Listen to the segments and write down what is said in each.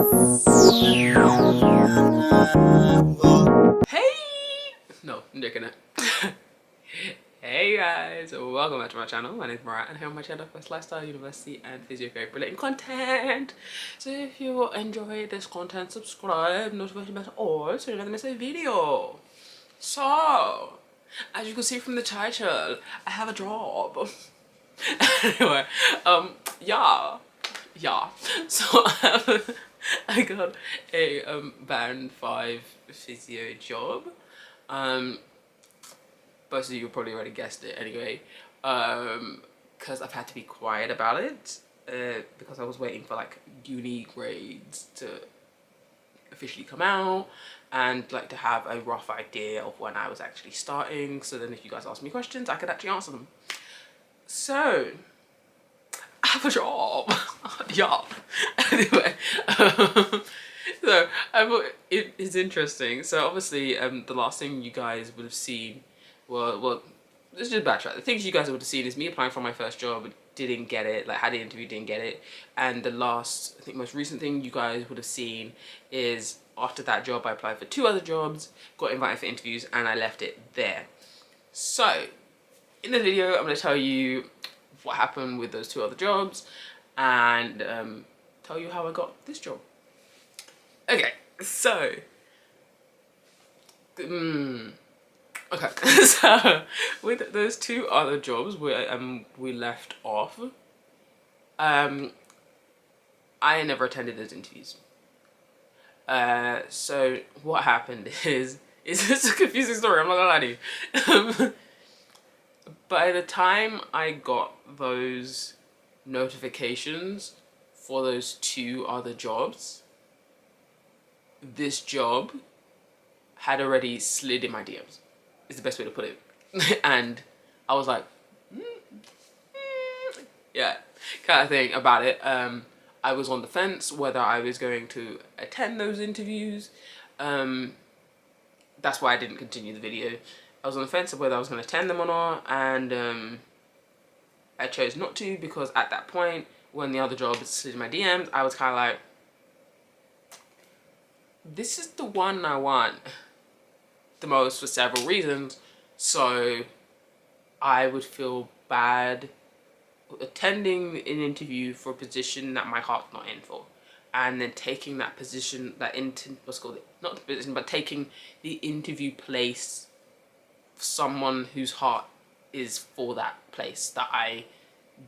Hey! No, I'm joking it. Hey guys, welcome back to my channel. My name is Marat and here on my channel for lifestyle, university and physiotherapy related content. So if you enjoy this content, subscribe, notification bell on so you never miss a video. So, as you can see from the title, I have a job. Anyway, yeah. Yeah, so I got a band 5 physio job. Most of you probably already guessed it anyway, because I've had to be quiet about it because I was waiting for like uni grades to officially come out and like to have a rough idea of when I was actually starting, so then if you guys ask me questions I could actually answer them. So I have a job. Yeah. Anyway, so I thought it is interesting. So obviously, the last thing you guys would have seen, well, let's just backtrack. The things you guys would have seen is me applying for my first job, didn't get it. Like had the interview, didn't get it, and the last, I think, most recent thing you guys would have seen is after that job, I applied for 2 other jobs, got invited for interviews, and I left it there. So in the video, I'm going to tell you what happened with those 2 other jobs and tell you how I got this job. Okay, so okay, so with those 2 other jobs where we left off, I never attended those interviews. So what happened is it's a confusing story, I'm not gonna lie to you. By the time I got those notifications for those 2 other jobs, this job had already slid in my DMs, is the best way to put it. And I was like, yeah, kind of thing about it. I was on the fence whether I was going to attend those interviews. That's why I didn't continue the video. I was on the fence of whether I was going to attend them or not, and I chose not to because at that point, when the other job slid in my DMs, I was kind of like, this is the one I want the most for several reasons, so I would feel bad attending an interview for a position that my heart's not in for, and then taking that position, not the position, but taking the interview place for someone whose heart is for that place that I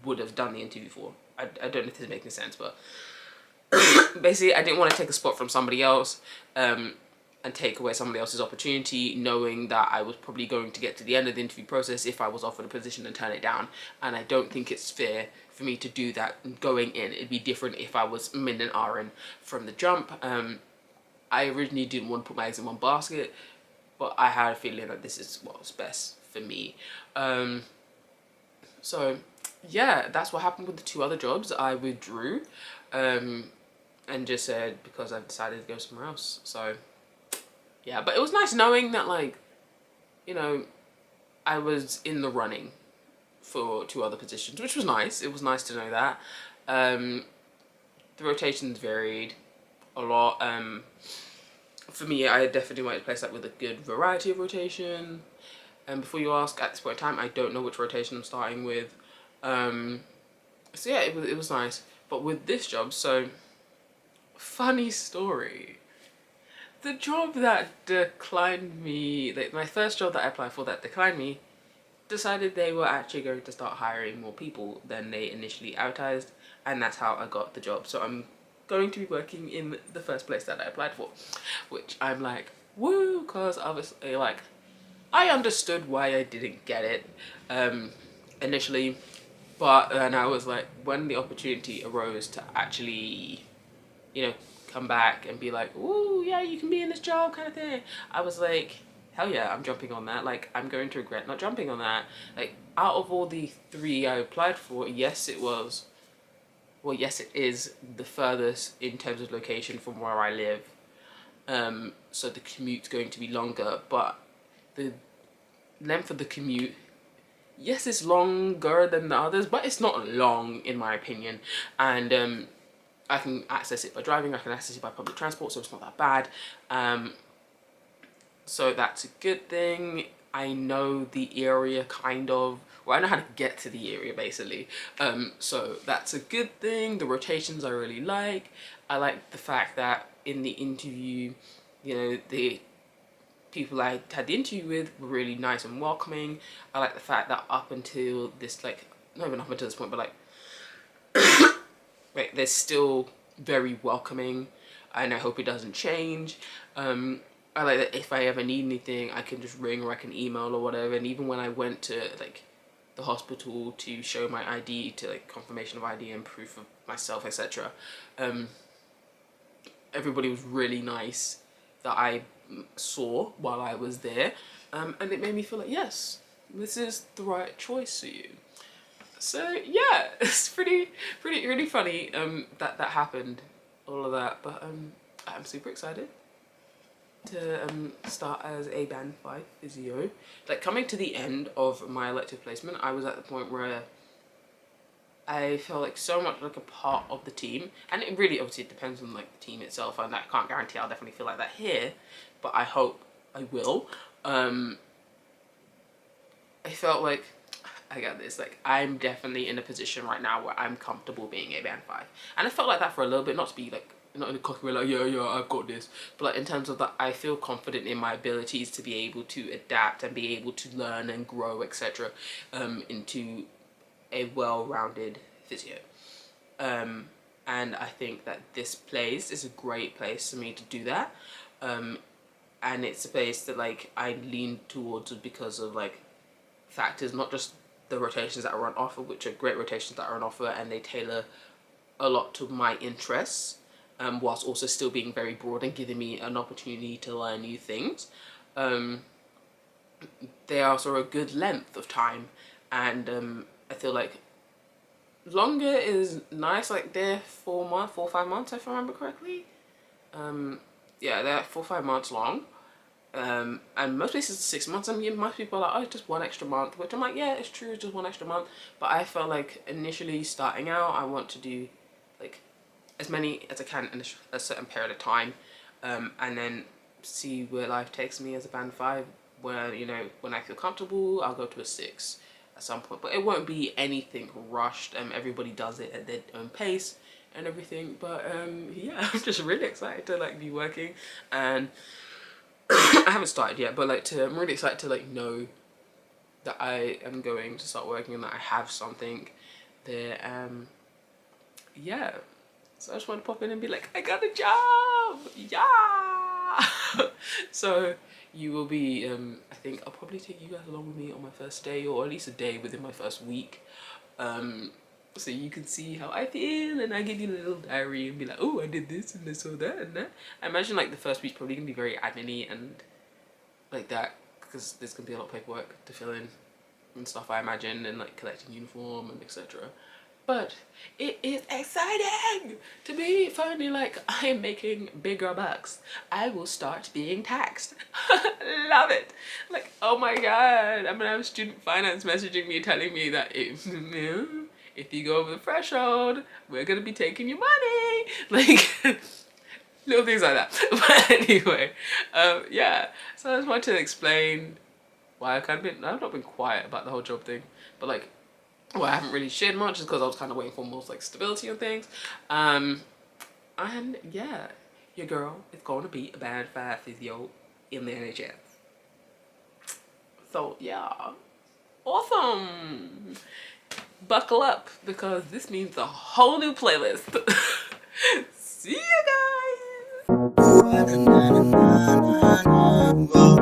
would have done the interview for. I don't know if this is making sense, but basically I didn't want to take a spot from somebody else and take away somebody else's opportunity, knowing that I was probably going to get to the end of the interview process if I was offered a position and turn it down. And I don't think it's fair for me to do that going in. It'd be different if I was min and RN from the jump. I originally didn't want to put my eggs in one basket, but I had a feeling that this is what was best for me. So yeah, that's what happened with the 2 other jobs. I withdrew and just said because I've decided to go somewhere else. So yeah, but it was nice knowing that, like, you know, I was in the running for 2 other positions, which was nice. It was nice to know that. The rotations varied a lot. For me, I definitely wanted a place like with a good variety of rotation. And before you ask, at this point in time, I don't know which rotation I'm starting with. So yeah, it was nice. But with this job, so funny story. The job that declined me, like my first job that I applied for that declined me, decided they were actually going to start hiring more people than they initially advertised, and that's how I got the job. So I'm going to be working in the first place that I applied for, which I'm like, woo, because obviously, like, I understood why I didn't get it initially, but then I was like, when the opportunity arose to actually, you know, come back and be like, ooh, yeah, you can be in this job kind of thing, I was like, hell yeah, I'm jumping on that. Like, I'm going to regret not jumping on that. Like, out of all the 3 I applied for, yes, it is the furthest in terms of location from where I live. So the commute's going to be longer, but the length of the commute, yes, it's longer than the others, but it's not long in my opinion. And I can access it by driving, I can access it by public transport, so it's not that bad. So that's a good thing. I know the area kind of, well, I know how to get to the area basically. So that's a good thing. The rotations I really like. I like the fact that in the interview, you know, the people I had the interview with were really nice and welcoming. I like the fact that up until this, like, not even up until this point, but like, right, they're still very welcoming, and I hope it doesn't change. I like that if I ever need anything, I can just ring or I can email or whatever. And even when I went to like the hospital to show my ID, to like confirmation of ID and proof of myself, etc., everybody was really nice that I saw while I was there, and it made me feel like, yes, this is the right choice for you. So yeah, it's really funny that happened, all of that. But I'm super excited to start as a band 5 physio. Like, coming to the end of my elective placement, I was at the point where I felt like so much like a part of the team, and it really obviously depends on like the team itself, and I can't guarantee I'll definitely feel like that here, but I hope I will. I felt like I got this, like, I'm definitely in a position right now where I'm comfortable being a band 5, and I felt like that for a little bit, not to be like, not in a cocky way like, yeah, I've got this, but like in terms of that, I feel confident in my abilities to be able to adapt and be able to learn and grow, etc., into a well-rounded physio. And I think that this place is a great place for me to do that. And it's a place that like I lean towards because of like factors, not just the rotations that are on offer, which are great rotations that are on offer, and they tailor a lot to my interests, whilst also still being very broad and giving me an opportunity to learn new things. They are also a good length of time, and I feel like longer is nice. Like, they're 4 or 5 months, if I remember correctly. Yeah, they're 4 or 5 months long. And most places 6 months. I mean, most people are like, oh, it's just 1 extra month, which I'm like, yeah, it's true, it's just 1 extra month. But I felt like initially starting out, I want to do like as many as I can in a certain period of time, and then see where life takes me as a band 5. Where, you know, when I feel comfortable, I'll go to a 6 at some point, but it won't be anything rushed. Everybody does it at their own pace and everything. But yeah, I'm just really excited to like be working, and I haven't started yet, but like I'm really excited to like know that I am going to start working and that I have something there. Yeah, so I just want to pop in and be like, I got a job, yeah. So you will be, I think I'll probably take you guys along with me on my first day, or at least a day within my first week, so you can see how I feel, and I give you a little diary and be like, oh, I did this and this or that and that. I imagine like the first week's probably gonna be very admin-y and like that, because there's gonna be a lot of paperwork to fill in and stuff, I imagine, and like collecting uniform and etc. But it is exciting to be finally like, I am making bigger bucks. I will start being taxed. Love it. Like, oh my god, I'm gonna have student finance messaging me telling me that if you go over the threshold, we're gonna be taking your money. Like, little things like that. But anyway, yeah. So I just wanted to explain why I've not been quiet about the whole job thing, but like, well, I haven't really shared much, is because I was kind of waiting for more like stability and things. And yeah, your girl is going to be a band 5 physio in the NHS. So yeah, awesome. Buckle up, because this means a whole new playlist. See you guys.